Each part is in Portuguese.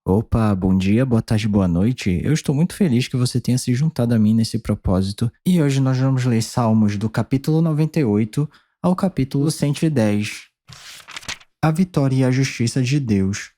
Opa, bom dia, boa tarde, boa noite. Eu estou muito feliz que você tenha se juntado a mim nesse propósito. E hoje nós vamos ler Salmos do capítulo 98 ao capítulo 110. A vitória e a justiça de Deus.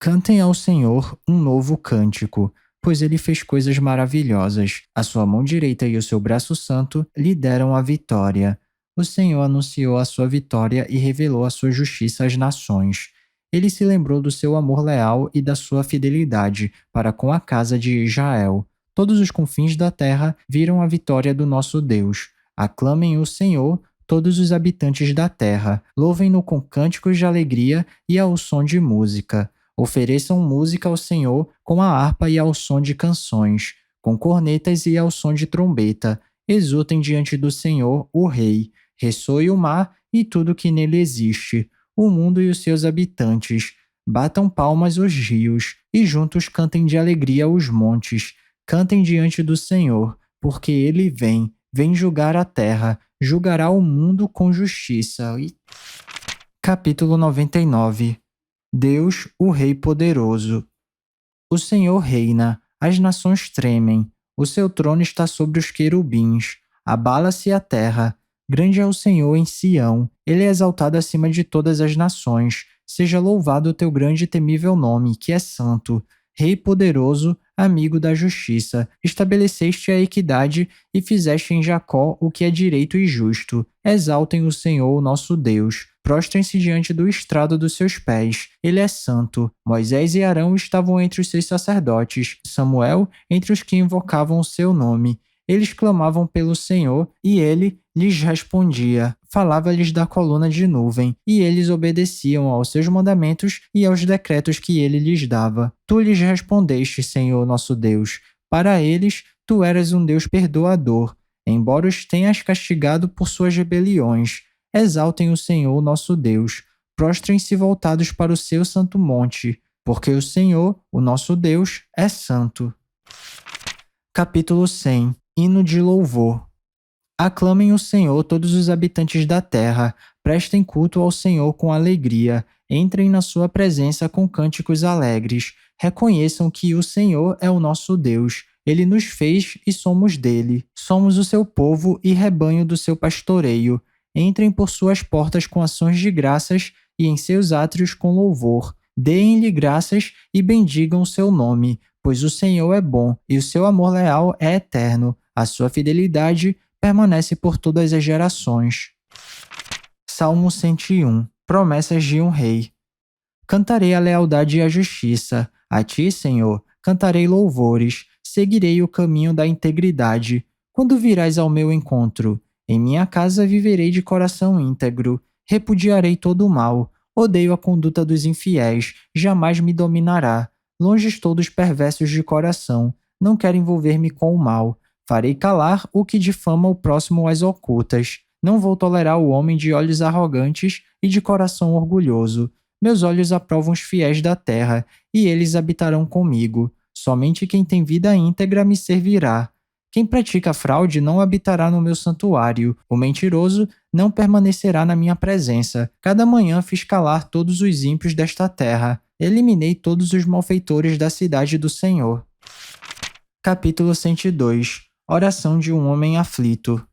Cantem ao Senhor um novo cântico, pois ele fez coisas maravilhosas. A sua mão direita e o seu braço santo lhe deram a vitória. O Senhor anunciou a sua vitória e revelou a sua justiça às nações. Ele se lembrou do seu amor leal e da sua fidelidade para com a casa de Israel. Todos os confins da terra viram a vitória do nosso Deus. Aclamem o Senhor, todos os habitantes da terra. Louvem-no com cânticos de alegria e ao som de música. Ofereçam música ao Senhor com a harpa e ao som de canções, com cornetas e ao som de trombeta. Exultem diante do Senhor, o Rei. Ressoe o mar e tudo que nele existe, o mundo e os seus habitantes. Batam palmas os rios, e juntos cantem de alegria os montes. Cantem diante do Senhor, porque ele vem julgar a terra, julgará o mundo com justiça. Capítulo 99. Deus, o Rei poderoso. O Senhor reina, as nações tremem, o seu trono está sobre os querubins, abala-se a terra. Grande é o Senhor em Sião, ele é exaltado acima de todas as nações. Seja louvado o teu grande e temível nome, que é santo. Rei poderoso, amigo da justiça, estabeleceste a equidade e fizeste em Jacó o que é direito e justo. Exaltem o Senhor, o nosso Deus. Prostrem-se diante do estrado dos seus pés. Ele é santo. Moisés e Arão estavam entre os seus sacerdotes, Samuel entre os que invocavam o seu nome. Eles clamavam pelo Senhor, e ele lhes respondia. Falava-lhes da coluna de nuvem, e eles obedeciam aos seus mandamentos e aos decretos que ele lhes dava. Tu lhes respondeste, Senhor nosso Deus. Para eles, tu eras um Deus perdoador, embora os tenhas castigado por suas rebeliões. Exaltem o Senhor nosso Deus. Prostrem-se voltados para o seu santo monte, porque o Senhor, o nosso Deus, é santo. Capítulo 100. Hino de louvor. Aclamem o Senhor todos os habitantes da terra, prestem culto ao Senhor com alegria, entrem na sua presença com cânticos alegres, reconheçam que o Senhor é o nosso Deus, ele nos fez e somos dele, somos o seu povo e rebanho do seu pastoreio. Entrem por suas portas com ações de graças e em seus átrios com louvor. Deem-lhe graças e bendigam o seu nome, pois o Senhor é bom e o seu amor leal é eterno. A sua fidelidade permanece por todas as gerações. Salmo 101. Promessas de um rei. Cantarei a lealdade e a justiça. A ti, Senhor, cantarei louvores. Seguirei o caminho da integridade. Quando virás ao meu encontro? Em minha casa viverei de coração íntegro. Repudiarei todo o mal. Odeio a conduta dos infiéis. Jamais me dominará. Longe estou dos perversos de coração. Não quero envolver-me com o mal. Farei calar o que difama o próximo às ocultas. Não vou tolerar o homem de olhos arrogantes e de coração orgulhoso. Meus olhos aprovam os fiéis da terra, e eles habitarão comigo. Somente quem tem vida íntegra me servirá. Quem pratica fraude não habitará no meu santuário. O mentiroso não permanecerá na minha presença. Cada manhã fiz calar todos os ímpios desta terra. Eliminei todos os malfeitores da cidade do Senhor. Capítulo 102. Oração de um homem aflito.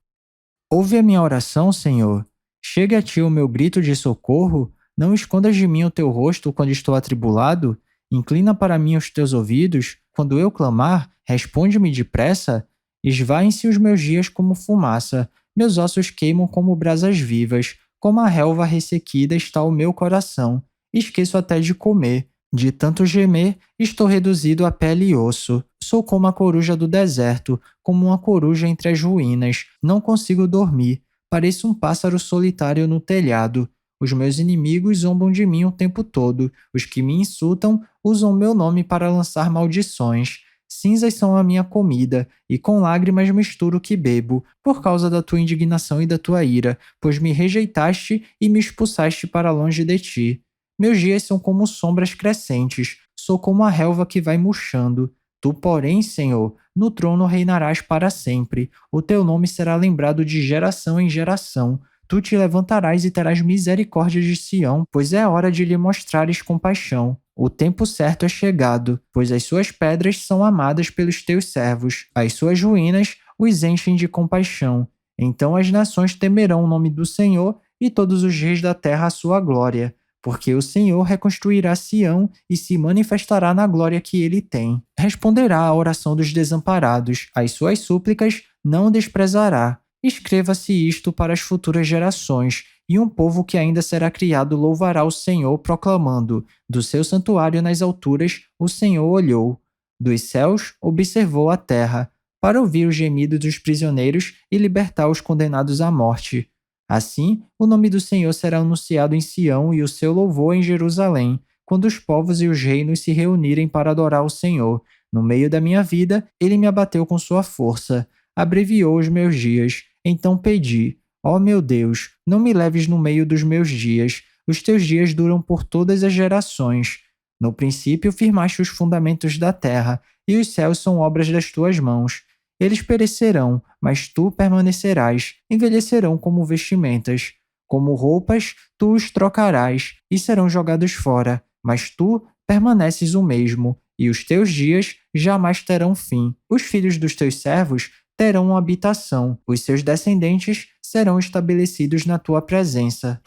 Ouve a minha oração, Senhor. Chega a ti o meu grito de socorro. Não escondas de mim o teu rosto quando estou atribulado. Inclina para mim os teus ouvidos. Quando eu clamar, responde-me depressa. Esvaem-se os meus dias como fumaça. Meus ossos queimam como brasas vivas. Como a relva ressequida está o meu coração. Esqueço até de comer. De tanto gemer, estou reduzido a pele e osso. Sou como a coruja do deserto, como uma coruja entre as ruínas. Não consigo dormir. Pareço um pássaro solitário no telhado. Os meus inimigos zombam de mim o tempo todo. Os que me insultam usam meu nome para lançar maldições. Cinzas são a minha comida, e com lágrimas misturo o que bebo, por causa da tua indignação e da tua ira, pois me rejeitaste e me expulsaste para longe de ti. Meus dias são como sombras crescentes, sou como a relva que vai murchando. Tu, porém, Senhor, no trono reinarás para sempre. O teu nome será lembrado de geração em geração. Tu te levantarás e terás misericórdia de Sião, pois é hora de lhe mostrares compaixão. O tempo certo é chegado, pois as suas pedras são amadas pelos teus servos. As suas ruínas os enchem de compaixão. Então as nações temerão o nome do Senhor e todos os reis da terra a sua glória. Porque o Senhor reconstruirá Sião e se manifestará na glória que ele tem. Responderá à oração dos desamparados, as suas súplicas não desprezará. Escreva-se isto para as futuras gerações, e um povo que ainda será criado louvará o Senhor, proclamando: do seu santuário nas alturas o Senhor olhou. Dos céus observou a terra, para ouvir o gemido dos prisioneiros e libertar os condenados à morte. Assim, o nome do Senhor será anunciado em Sião e o seu louvor em Jerusalém, quando os povos e os reinos se reunirem para adorar o Senhor. No meio da minha vida, ele me abateu com sua força, abreviou os meus dias. Então pedi: ó meu Deus, não me leves no meio dos meus dias, os teus dias duram por todas as gerações. No princípio firmaste os fundamentos da terra, e os céus são obras das tuas mãos. Eles perecerão, mas tu permanecerás, envelhecerão como vestimentas. Como roupas, tu os trocarás, e serão jogados fora, mas tu permaneces o mesmo, e os teus dias jamais terão fim. Os filhos dos teus servos terão uma habitação, os seus descendentes serão estabelecidos na tua presença.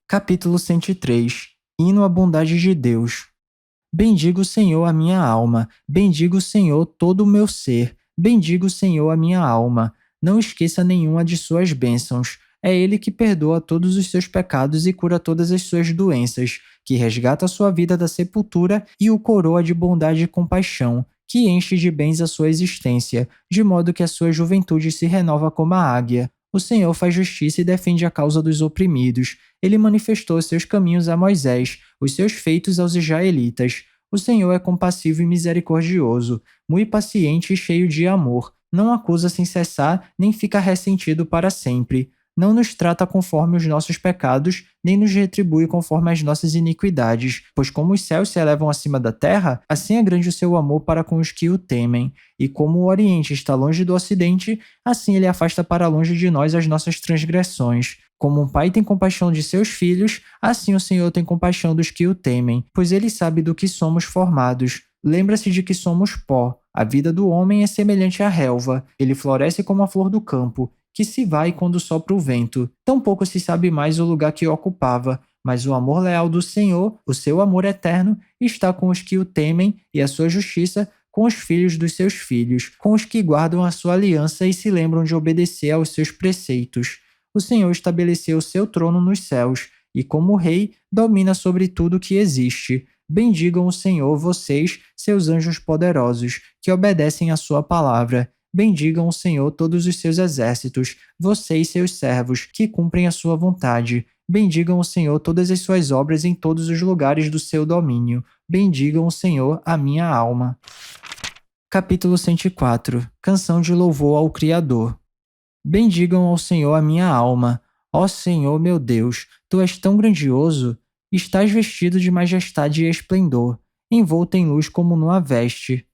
Capítulo 103. Hino à bondade de Deus. Bendiga o Senhor a minha alma, bendiga o Senhor todo o meu ser, bendiga o Senhor a minha alma. Não esqueça nenhuma de suas bênçãos. É Ele que perdoa todos os seus pecados e cura todas as suas doenças, que resgata a sua vida da sepultura e o coroa de bondade e compaixão, que enche de bens a sua existência, de modo que a sua juventude se renova como a águia. O Senhor faz justiça e defende a causa dos oprimidos. Ele manifestou seus caminhos a Moisés, os seus feitos aos israelitas. O Senhor é compassivo e misericordioso, muito paciente e cheio de amor. Não acusa sem cessar, nem fica ressentido para sempre. Não nos trata conforme os nossos pecados, nem nos retribui conforme as nossas iniquidades. Pois como os céus se elevam acima da terra, assim é grande o seu amor para com os que o temem. E como o Oriente está longe do Ocidente, assim ele afasta para longe de nós as nossas transgressões. Como um pai tem compaixão de seus filhos, assim o Senhor tem compaixão dos que o temem, pois ele sabe do que somos formados. Lembra-se de que somos pó. A vida do homem é semelhante à relva. Ele floresce como a flor do campo, que se vai quando sopra o vento. Tampouco se sabe mais o lugar que ocupava, mas o amor leal do Senhor, o seu amor eterno, está com os que o temem, e a sua justiça com os filhos dos seus filhos, com os que guardam a sua aliança e se lembram de obedecer aos seus preceitos. O Senhor estabeleceu o seu trono nos céus, e como rei, domina sobre tudo que existe. Bendigam o Senhor, vocês, seus anjos poderosos, que obedecem à sua palavra. Bendigam o Senhor todos os seus exércitos, vocês seus servos, que cumprem a sua vontade. Bendigam o Senhor todas as suas obras em todos os lugares do seu domínio. Bendigam o Senhor a minha alma. Capítulo 104. Canção de louvor ao Criador. Bendigam ao Senhor a minha alma. Ó Senhor meu Deus, Tu és tão grandioso, estás vestido de majestade e esplendor, envolto em luz como numa veste.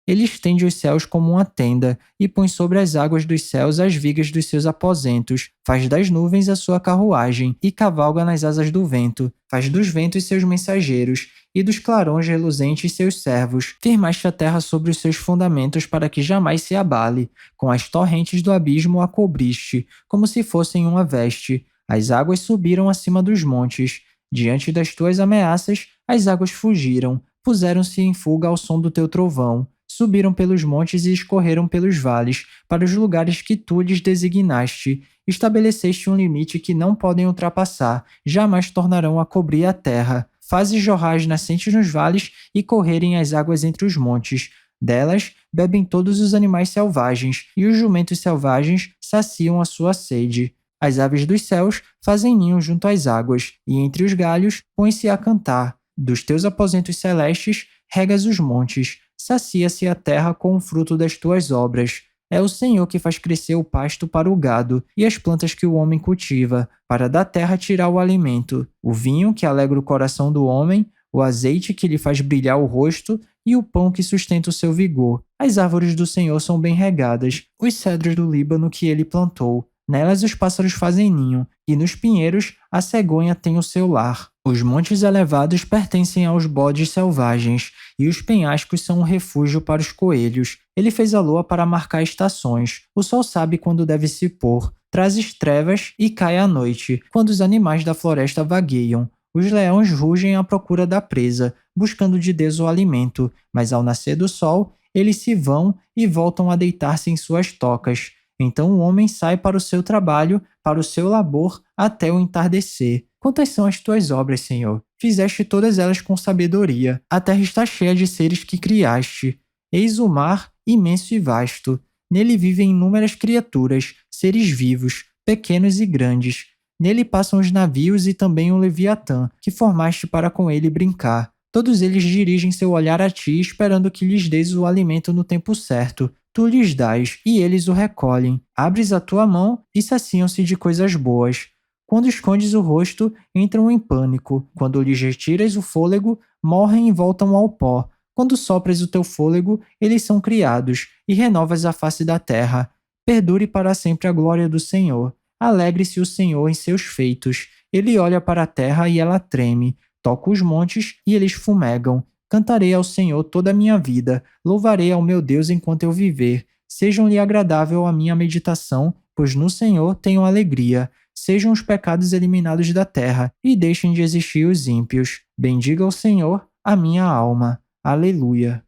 Ele estende os céus como uma tenda, e põe sobre as águas dos céus as vigas dos seus aposentos, faz das nuvens a sua carruagem, e cavalga nas asas do vento, faz dos ventos seus mensageiros, e dos clarões reluzentes seus servos. Firmaste a terra sobre os seus fundamentos para que jamais se abale, com as torrentes do abismo a cobriste, como se fossem uma veste. As águas subiram acima dos montes. Diante das tuas ameaças, as águas fugiram, puseram-se em fuga ao som do teu trovão. Subiram pelos montes e escorreram pelos vales, para os lugares que tu lhes designaste. Estabeleceste um limite que não podem ultrapassar, jamais tornarão a cobrir a terra. Fazes jorrar as nascentes nos vales e correrem as águas entre os montes. Delas bebem todos os animais selvagens, e os jumentos selvagens saciam a sua sede. As aves dos céus fazem ninho junto às águas, e entre os galhos põem-se a cantar. Dos teus aposentos celestes regas os montes. Sacia-se a terra com o fruto das tuas obras. É o Senhor que faz crescer o pasto para o gado e as plantas que o homem cultiva, para da terra tirar o alimento, o vinho que alegra o coração do homem, o azeite que lhe faz brilhar o rosto e o pão que sustenta o seu vigor. As árvores do Senhor são bem regadas, os cedros do Líbano que ele plantou. Nelas os pássaros fazem ninho, e nos pinheiros a cegonha tem o seu lar. Os montes elevados pertencem aos bodes selvagens, e os penhascos são um refúgio para os coelhos. Ele fez a lua para marcar estações. O sol sabe quando deve se pôr, traz trevas e cai a noite, quando os animais da floresta vagueiam. Os leões rugem à procura da presa, buscando de Deus o alimento, mas ao nascer do sol, eles se vão e voltam a deitar-se em suas tocas. Então o homem sai para o seu trabalho, para o seu labor, até o entardecer. Quantas são as tuas obras, Senhor? Fizeste todas elas com sabedoria. A terra está cheia de seres que criaste. Eis o mar, imenso e vasto. Nele vivem inúmeras criaturas, seres vivos, pequenos e grandes. Nele passam os navios e também o Leviatã, que formaste para com ele brincar. Todos eles dirigem seu olhar a ti, esperando que lhes des o alimento no tempo certo. Tu lhes dás, e eles o recolhem. Abres a tua mão e saciam-se de coisas boas. Quando escondes o rosto, entram em pânico. Quando lhes retiras o fôlego, morrem e voltam ao pó. Quando sopras o teu fôlego, eles são criados, e renovas a face da terra. Perdure para sempre a glória do Senhor. Alegre-se o Senhor em seus feitos. Ele olha para a terra e ela treme. Toca os montes e eles fumegam. Cantarei ao Senhor toda a minha vida. Louvarei ao meu Deus enquanto eu viver. Sejam-lhe agradável a minha meditação, pois no Senhor tenho alegria. Sejam os pecados eliminados da terra, e deixem de existir os ímpios. Bendiga o Senhor, a minha alma. Aleluia.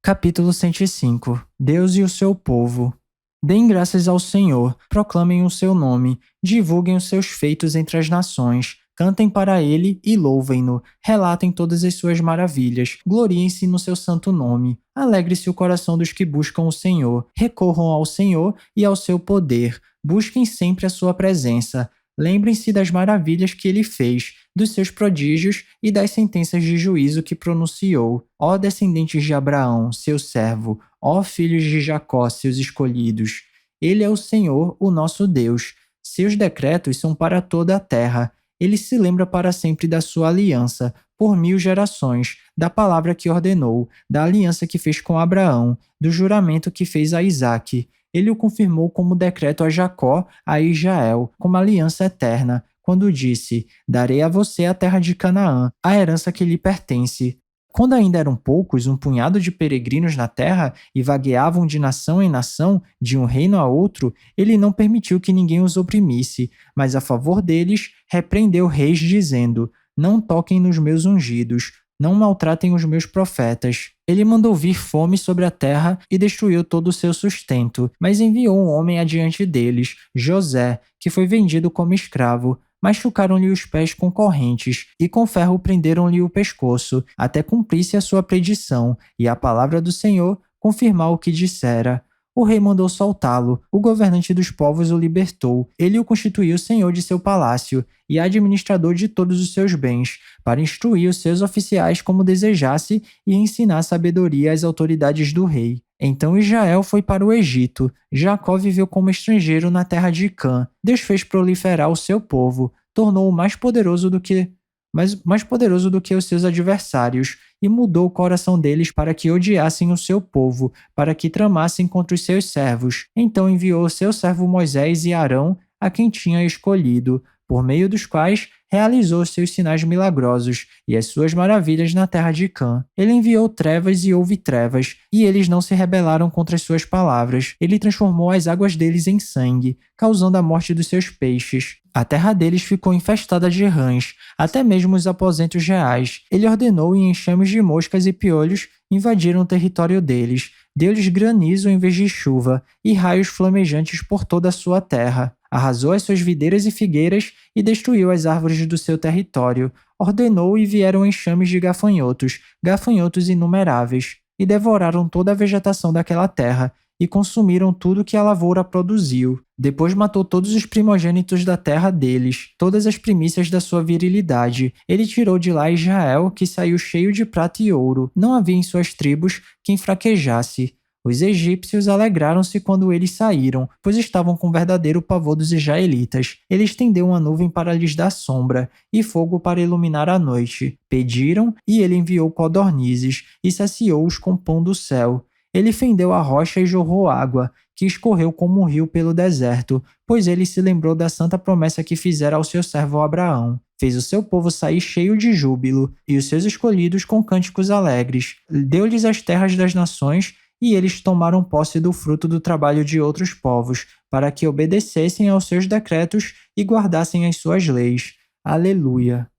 Capítulo 105. Deus e o seu povo. Deem graças ao Senhor, proclamem o seu nome, divulguem os seus feitos entre as nações, cantem para ele e louvem-no, relatem todas as suas maravilhas, gloriem-se no seu santo nome. Alegre-se o coração dos que buscam o Senhor, recorram ao Senhor e ao seu poder, busquem sempre a sua presença. Lembrem-se das maravilhas que ele fez, dos seus prodígios e das sentenças de juízo que pronunciou. Ó descendentes de Abraão, seu servo, ó filhos de Jacó, seus escolhidos. Ele é o Senhor, o nosso Deus. Seus decretos são para toda a terra. Ele se lembra para sempre da sua aliança, por 1000 gerações, da palavra que ordenou, da aliança que fez com Abraão, do juramento que fez a Isaque. Ele o confirmou como decreto a Jacó, a Israel, como aliança eterna, quando disse: darei a você a terra de Canaã, a herança que lhe pertence. Quando ainda eram poucos, um punhado de peregrinos na terra e vagueavam de nação em nação, de um reino a outro, ele não permitiu que ninguém os oprimisse, mas a favor deles repreendeu reis dizendo: não toquem nos meus ungidos, não maltratem os meus profetas. Ele mandou vir fome sobre a terra e destruiu todo o seu sustento, mas enviou um homem adiante deles, José, que foi vendido como escravo. Machucaram-lhe os pés com correntes, e com ferro prenderam-lhe o pescoço, até cumprisse a sua predição, e a palavra do Senhor confirmar o que dissera. O rei mandou soltá-lo, o governante dos povos o libertou, ele o constituiu senhor de seu palácio, e administrador de todos os seus bens, para instruir os seus oficiais como desejasse e ensinar sabedoria às autoridades do rei. Então Israel foi para o Egito. Jacó viveu como estrangeiro na terra de Cã. Deus fez proliferar o seu povo, tornou-o mais poderoso do que os seus adversários, e mudou o coração deles para que odiassem o seu povo, para que tramassem contra os seus servos. Então enviou o seu servo Moisés e Arão, a quem tinha escolhido, por meio dos quais realizou seus sinais milagrosos e as suas maravilhas na terra de Cã. Ele enviou trevas e houve trevas, e eles não se rebelaram contra as suas palavras. Ele transformou as águas deles em sangue, causando a morte dos seus peixes. A terra deles ficou infestada de rãs, até mesmo os aposentos reais. Ele ordenou e enxames de moscas e piolhos invadiram o território deles. Deu-lhes granizo em vez de chuva, e raios flamejantes por toda a sua terra. Arrasou as suas videiras e figueiras e destruiu as árvores do seu território. Ordenou e vieram enxames de gafanhotos inumeráveis, e devoraram toda a vegetação daquela terra, e consumiram tudo que a lavoura produziu. Depois matou todos os primogênitos da terra deles, todas as primícias da sua virilidade. Ele tirou de lá Israel, que saiu cheio de prata e ouro. Não havia em suas tribos quem fraquejasse. Os egípcios alegraram-se quando eles saíram, pois estavam com verdadeiro pavor dos israelitas. Ele estendeu uma nuvem para lhes dar sombra, e fogo para iluminar a noite. Pediram, e ele enviou codornizes, e saciou-os com pão do céu. Ele fendeu a rocha e jorrou água, que escorreu como um rio pelo deserto, pois ele se lembrou da santa promessa que fizera ao seu servo Abraão. Fez o seu povo sair cheio de júbilo, e os seus escolhidos com cânticos alegres. Deu-lhes as terras das nações, e eles tomaram posse do fruto do trabalho de outros povos, para que obedecessem aos seus decretos e guardassem as suas leis. Aleluia.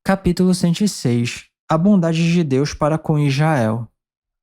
Capítulo 106. A bondade de Deus para com Israel.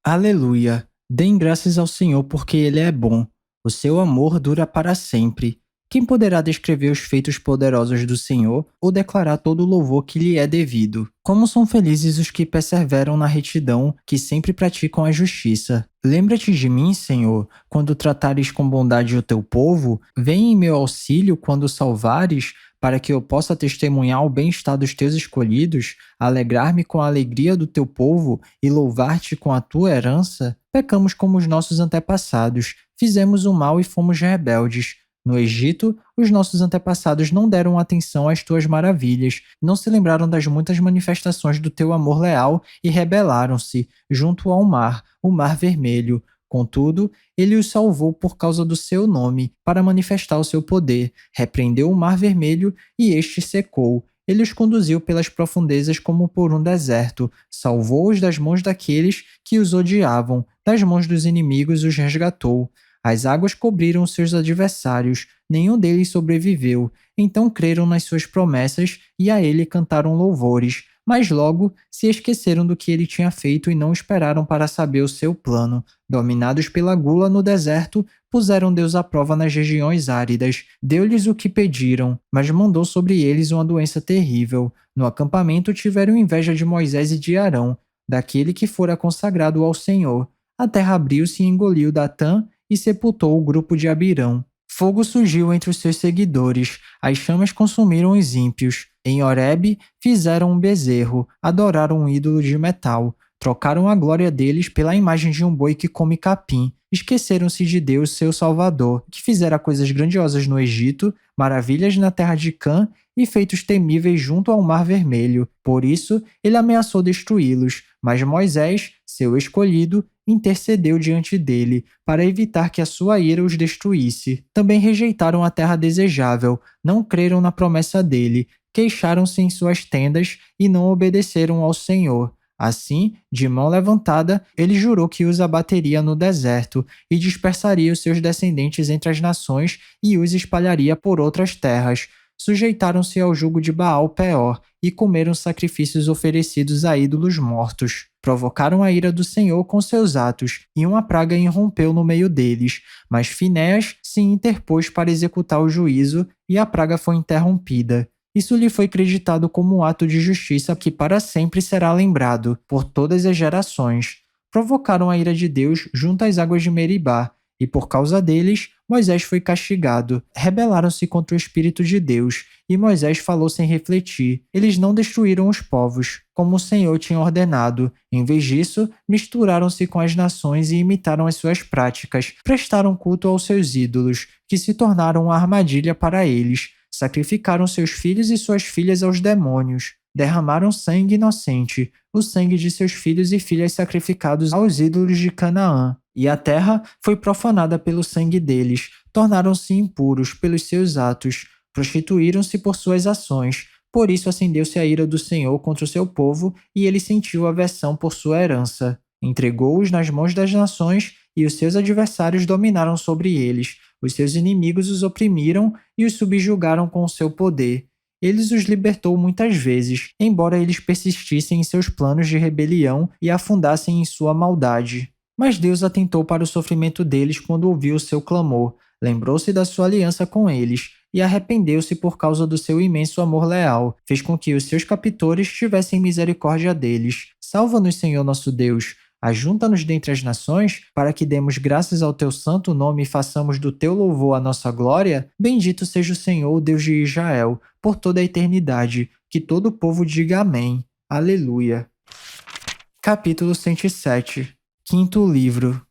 Aleluia. Deem graças ao Senhor porque Ele é bom. O seu amor dura para sempre. Quem poderá descrever os feitos poderosos do Senhor ou declarar todo o louvor que lhe é devido? Como são felizes os que perseveram na retidão, que sempre praticam a justiça. Lembra-te de mim, Senhor, quando tratares com bondade o teu povo. Vem em meu auxílio quando salvares, para que eu possa testemunhar o bem-estar dos teus escolhidos, alegrar-me com a alegria do teu povo e louvar-te com a tua herança. Pecamos como os nossos antepassados, fizemos o mal e fomos rebeldes. No Egito, os nossos antepassados não deram atenção às tuas maravilhas, não se lembraram das muitas manifestações do teu amor leal e rebelaram-se, junto ao mar, o Mar Vermelho. Contudo, ele os salvou por causa do seu nome, para manifestar o seu poder. Repreendeu o Mar Vermelho e este secou. Ele os conduziu pelas profundezas como por um deserto, salvou-os das mãos daqueles que os odiavam, das mãos dos inimigos os resgatou. As águas cobriram seus adversários, nenhum deles sobreviveu. Então creram nas suas promessas e a ele cantaram louvores. Mas logo se esqueceram do que ele tinha feito e não esperaram para saber o seu plano. Dominados pela gula no deserto, puseram Deus à prova nas regiões áridas. Deu-lhes o que pediram, mas mandou sobre eles uma doença terrível. No acampamento tiveram inveja de Moisés e de Arão, daquele que fora consagrado ao Senhor. A terra abriu-se e engoliu Datã e sepultou o grupo de Abirão. Fogo surgiu entre os seus seguidores, as chamas consumiram os ímpios. Em Horebe fizeram um bezerro, adoraram um ídolo de metal, trocaram a glória deles pela imagem de um boi que come capim. Esqueceram-se de Deus, seu Salvador, que fizera coisas grandiosas no Egito, maravilhas na terra de Cã e feitos temíveis junto ao Mar Vermelho. Por isso, ele ameaçou destruí-los, mas Moisés, seu escolhido, intercedeu diante dele, para evitar que a sua ira os destruísse. Também rejeitaram a terra desejável, não creram na promessa dele, queixaram-se em suas tendas e não obedeceram ao Senhor. Assim, de mão levantada, ele jurou que os abateria no deserto e dispersaria os seus descendentes entre as nações e os espalharia por outras terras. Sujeitaram-se ao jugo de Baal-Peor e comeram sacrifícios oferecidos a ídolos mortos. Provocaram a ira do Senhor com seus atos, e uma praga irrompeu no meio deles. Mas Finéas se interpôs para executar o juízo, e a praga foi interrompida. Isso lhe foi creditado como um ato de justiça que para sempre será lembrado, por todas as gerações. Provocaram a ira de Deus junto às águas de Meribá, e por causa deles, Moisés foi castigado. Rebelaram-se contra o Espírito de Deus, e Moisés falou sem refletir. Eles não destruíram os povos, como o Senhor tinha ordenado. Em vez disso, misturaram-se com as nações e imitaram as suas práticas. Prestaram culto aos seus ídolos, que se tornaram uma armadilha para eles. Sacrificaram seus filhos e suas filhas aos demônios. Derramaram sangue inocente, o sangue de seus filhos e filhas sacrificados aos ídolos de Canaã. E a terra foi profanada pelo sangue deles, tornaram-se impuros pelos seus atos, prostituíram-se por suas ações. Por isso acendeu-se a ira do Senhor contra o seu povo, e ele sentiu aversão por sua herança. Entregou-os nas mãos das nações, e os seus adversários dominaram sobre eles. Os seus inimigos os oprimiram e os subjugaram com o seu poder. Eles os libertou muitas vezes, embora eles persistissem em seus planos de rebelião e afundassem em sua maldade. Mas Deus atentou para o sofrimento deles quando ouviu o seu clamor, lembrou-se da sua aliança com eles e arrependeu-se por causa do seu imenso amor leal, fez com que os seus captores tivessem misericórdia deles. Salva-nos, Senhor nosso Deus, ajunta-nos dentre as nações, para que demos graças ao teu santo nome e façamos do teu louvor a nossa glória. Bendito seja o Senhor, o Deus de Israel, por toda a eternidade. Que todo o povo diga amém. Aleluia. Capítulo 107. Quinto livro.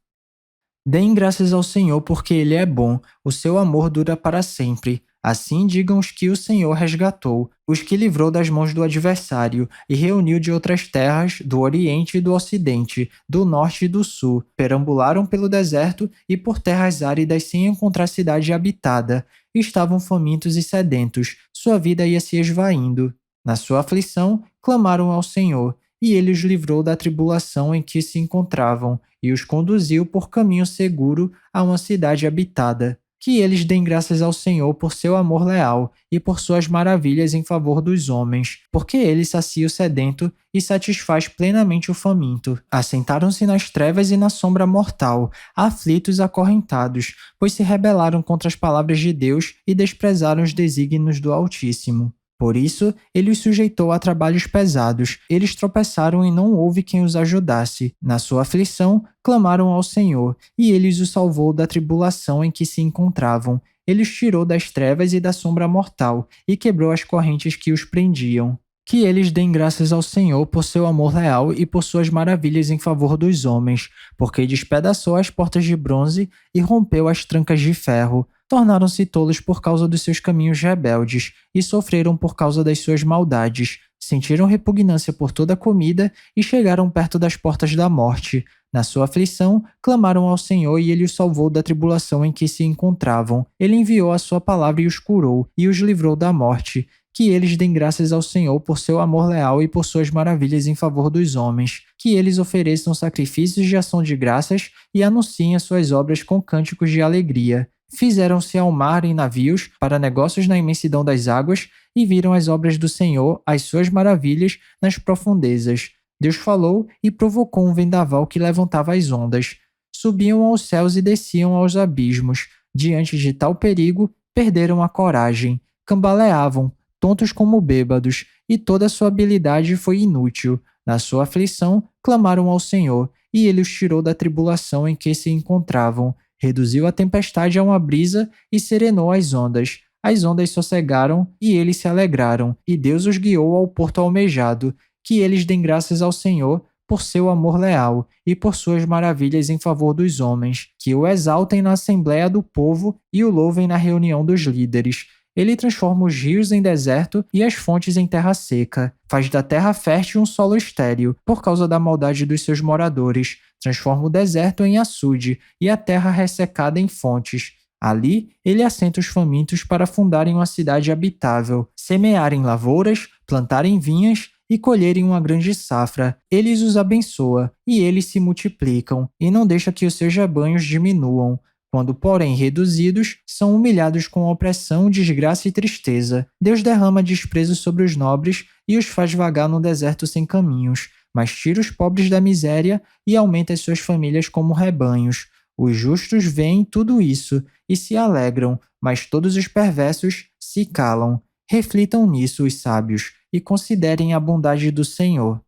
Deem graças ao Senhor porque Ele é bom, o seu amor dura para sempre. Assim digam os que o Senhor resgatou, os que livrou das mãos do adversário e reuniu de outras terras, do Oriente e do Ocidente, do Norte e do Sul, perambularam pelo deserto e por terras áridas sem encontrar cidade habitada. Estavam famintos e sedentos, sua vida ia se esvaindo. Na sua aflição, clamaram ao Senhor, e ele os livrou da tribulação em que se encontravam, e os conduziu por caminho seguro a uma cidade habitada. Que eles deem graças ao Senhor por seu amor leal e por suas maravilhas em favor dos homens, porque ele sacia o sedento e satisfaz plenamente o faminto. Assentaram-se nas trevas e na sombra mortal, aflitos e acorrentados, pois se rebelaram contra as palavras de Deus e desprezaram os desígnios do Altíssimo. Por isso, ele os sujeitou a trabalhos pesados. Eles tropeçaram e não houve quem os ajudasse. Na sua aflição, clamaram ao Senhor, e ele os salvou da tribulação em que se encontravam. Ele os tirou das trevas e da sombra mortal, e quebrou as correntes que os prendiam. Que eles deem graças ao Senhor por seu amor leal e por suas maravilhas em favor dos homens, porque despedaçou as portas de bronze e rompeu as trancas de ferro. Tornaram-se tolos por causa dos seus caminhos rebeldes e sofreram por causa das suas maldades. Sentiram repugnância por toda a comida e chegaram perto das portas da morte. Na sua aflição, clamaram ao Senhor e ele os salvou da tribulação em que se encontravam. Ele enviou a sua palavra e os curou e os livrou da morte. Que eles deem graças ao Senhor por seu amor leal e por suas maravilhas em favor dos homens. Que eles ofereçam sacrifícios de ação de graças e anunciem as suas obras com cânticos de alegria. Fizeram-se ao mar em navios, para negócios na imensidão das águas, e viram as obras do Senhor, as suas maravilhas, nas profundezas. Deus falou e provocou um vendaval que levantava as ondas. Subiam aos céus e desciam aos abismos. Diante de tal perigo, perderam a coragem. Cambaleavam, tontos como bêbados, e toda a sua habilidade foi inútil. Na sua aflição, clamaram ao Senhor, e ele os tirou da tribulação em que se encontravam. Reduziu a tempestade a uma brisa e serenou as ondas. As ondas sossegaram e eles se alegraram, e Deus os guiou ao porto almejado. Que eles deem graças ao Senhor por seu amor leal e por suas maravilhas em favor dos homens. Que o exaltem na assembleia do povo e o louvem na reunião dos líderes. Ele transforma os rios em deserto e as fontes em terra seca. Faz da terra fértil um solo estéril, por causa da maldade dos seus moradores. Transforma o deserto em açude e a terra ressecada em fontes. Ali, ele assenta os famintos para fundarem uma cidade habitável, semearem lavouras, plantarem vinhas e colherem uma grande safra. Ele os abençoa, e eles se multiplicam, e não deixa que os seus rebanhos diminuam. Quando, porém, reduzidos, são humilhados com opressão, desgraça e tristeza. Deus derrama desprezo sobre os nobres e os faz vagar no deserto sem caminhos, mas tira os pobres da miséria e aumenta as suas famílias como rebanhos. Os justos veem tudo isso e se alegram, mas todos os perversos se calam. Reflitam nisso os sábios e considerem a bondade do Senhor.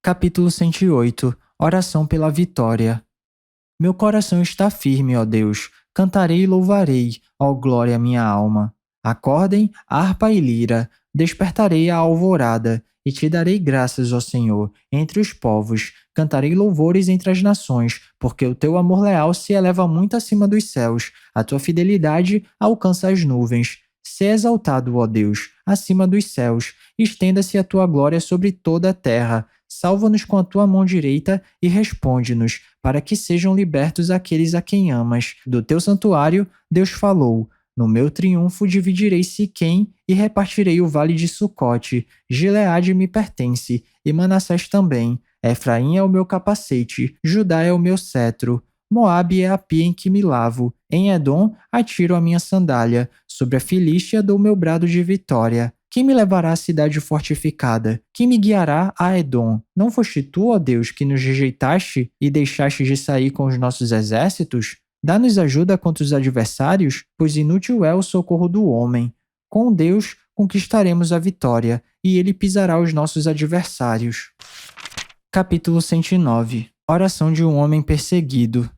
Capítulo 108. Oração pela vitória. Meu coração está firme, ó Deus. Cantarei e louvarei, ó glória minha alma. Acordem, harpa e lira. Despertarei a alvorada. E te darei graças, ó Senhor, entre os povos. Cantarei louvores entre as nações, porque o teu amor leal se eleva muito acima dos céus. A tua fidelidade alcança as nuvens. Sê exaltado, ó Deus, acima dos céus. Estenda-se a tua glória sobre toda a terra. Salva-nos com a tua mão direita e responde-nos, para que sejam libertos aqueles a quem amas. Do teu santuário, Deus falou. No meu triunfo dividirei Siquém e repartirei o vale de Sucote. Gileade me pertence, e Manassés também. Efraim é o meu capacete, Judá é o meu cetro. Moabe é a pia em que me lavo. Em Edom atiro a minha sandália. Sobre a Filístia dou meu brado de vitória. Quem me levará à cidade fortificada? Quem me guiará a Edom? Não foste tu, ó Deus, que nos rejeitaste e deixaste de sair com os nossos exércitos? Dá-nos ajuda contra os adversários, pois inútil é o socorro do homem. Com Deus conquistaremos a vitória, e ele pisará os nossos adversários. Capítulo 109. Oração de um homem perseguido.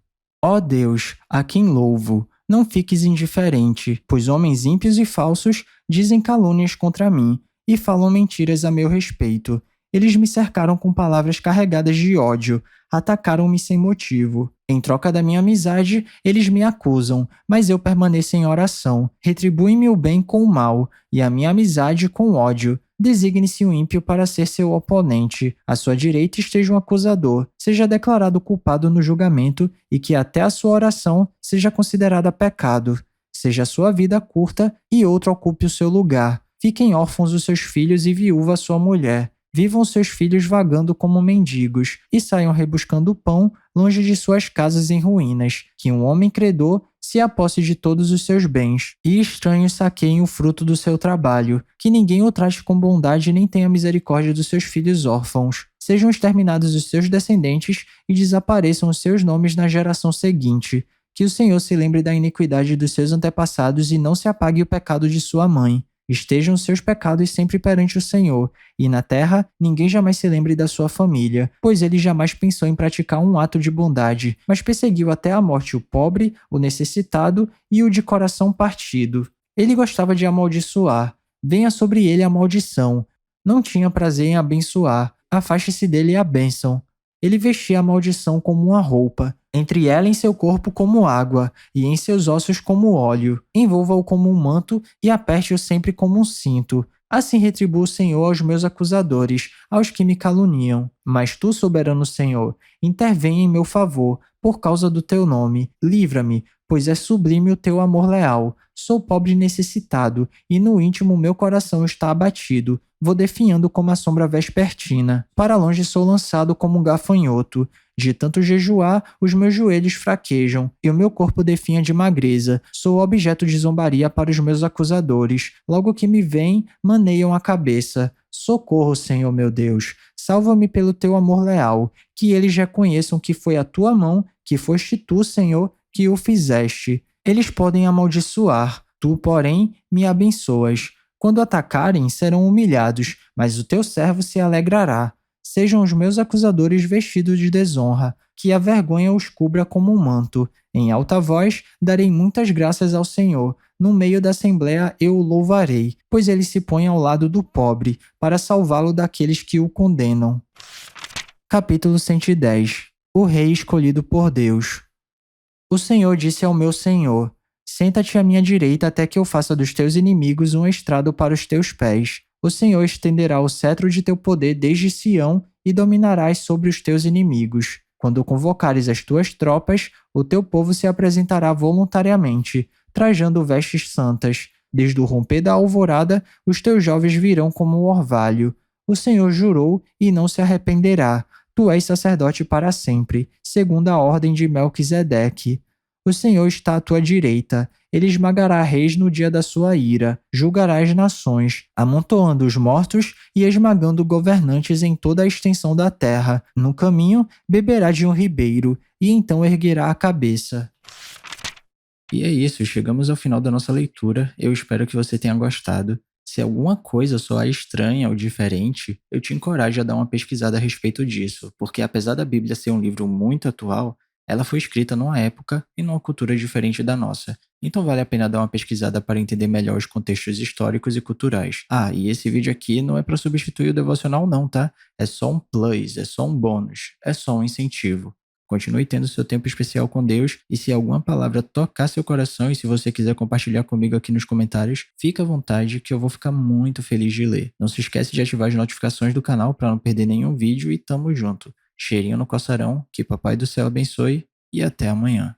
Ó Deus, a quem louvo, não fiques indiferente, pois homens ímpios e falsos dizem calúnias contra mim e falam mentiras a meu respeito. Eles me cercaram com palavras carregadas de ódio, atacaram-me sem motivo. Em troca da minha amizade, eles me acusam, mas eu permaneço em oração. Retribui-me o bem com o mal, e a minha amizade com o ódio. Designe-se um ímpio para ser seu oponente. À sua direita esteja um acusador. Seja declarado culpado no julgamento, e que até a sua oração seja considerada pecado. Seja a sua vida curta, e outro ocupe o seu lugar. Fiquem órfãos os seus filhos e viúva a sua mulher. Vivam seus filhos vagando como mendigos, e saiam rebuscando pão longe de suas casas em ruínas. Que um homem credor se aposse de todos os seus bens, e estranhos saqueiem o fruto do seu trabalho. Que ninguém o trate com bondade nem tenha misericórdia dos seus filhos órfãos. Sejam exterminados os seus descendentes e desapareçam os seus nomes na geração seguinte. Que o Senhor se lembre da iniquidade dos seus antepassados e não se apague o pecado de sua mãe. Estejam os seus pecados sempre perante o Senhor, e na terra ninguém jamais se lembre da sua família, pois ele jamais pensou em praticar um ato de bondade, mas perseguiu até a morte o pobre, o necessitado e o de coração partido. Ele gostava de amaldiçoar. Venha sobre ele a maldição. Não tinha prazer em abençoar. Afaste-se dele a bênção. Ele vestia a maldição como uma roupa. Entre ela em seu corpo como água, e em seus ossos como óleo. Envolva-o como um manto e aperte-o sempre como um cinto. Assim retribua o Senhor aos meus acusadores, aos que me caluniam. Mas tu, soberano Senhor, intervém em meu favor, por causa do teu nome. Livra-me, pois é sublime o teu amor leal. Sou pobre e necessitado, e no íntimo meu coração está abatido. Vou definhando como a sombra vespertina. Para longe sou lançado como um gafanhoto. De tanto jejuar, os meus joelhos fraquejam, e o meu corpo definha de magreza. Sou objeto de zombaria para os meus acusadores. Logo que me veem, maneiam a cabeça. Socorro, Senhor meu Deus. Salva-me pelo teu amor leal. Que eles reconheçam que foi a tua mão, que foste tu, Senhor, que o fizeste. Eles podem amaldiçoar, tu, porém, me abençoas. Quando atacarem, serão humilhados, mas o teu servo se alegrará. Sejam os meus acusadores vestidos de desonra, que a vergonha os cubra como um manto. Em alta voz, darei muitas graças ao Senhor. No meio da assembleia eu o louvarei, pois ele se põe ao lado do pobre, para salvá-lo daqueles que o condenam. Capítulo 110. O rei escolhido por Deus. O Senhor disse ao meu Senhor: senta-te à minha direita até que eu faça dos teus inimigos um estrado para os teus pés. O Senhor estenderá o cetro de teu poder desde Sião e dominarás sobre os teus inimigos. Quando convocares as tuas tropas, o teu povo se apresentará voluntariamente, trajando vestes santas. Desde o romper da alvorada, os teus jovens virão como o orvalho. O Senhor jurou e não se arrependerá. Tu és sacerdote para sempre, segundo a ordem de Melquisedeque. O Senhor está à tua direita. Ele esmagará reis no dia da sua ira. Julgará as nações, amontoando os mortos e esmagando governantes em toda a extensão da terra. No caminho, beberá de um ribeiro, e então erguerá a cabeça. E é isso, chegamos ao final da nossa leitura. Eu espero que você tenha gostado. Se alguma coisa soar estranha ou diferente, eu te encorajo a dar uma pesquisada a respeito disso, porque apesar da Bíblia ser um livro muito atual, ela foi escrita numa época e numa cultura diferente da nossa. Então vale a pena dar uma pesquisada para entender melhor os contextos históricos e culturais. Ah, e esse vídeo aqui não é para substituir o devocional não, tá? É só um plus, é só um bônus, é só um incentivo. Continue tendo seu tempo especial com Deus, e se alguma palavra tocar seu coração e se você quiser compartilhar comigo aqui nos comentários, fica à vontade que eu vou ficar muito feliz de ler. Não se esquece de ativar as notificações do canal para não perder nenhum vídeo e tamo junto. Cheirinho no coçarão, que Papai do Céu abençoe e até amanhã.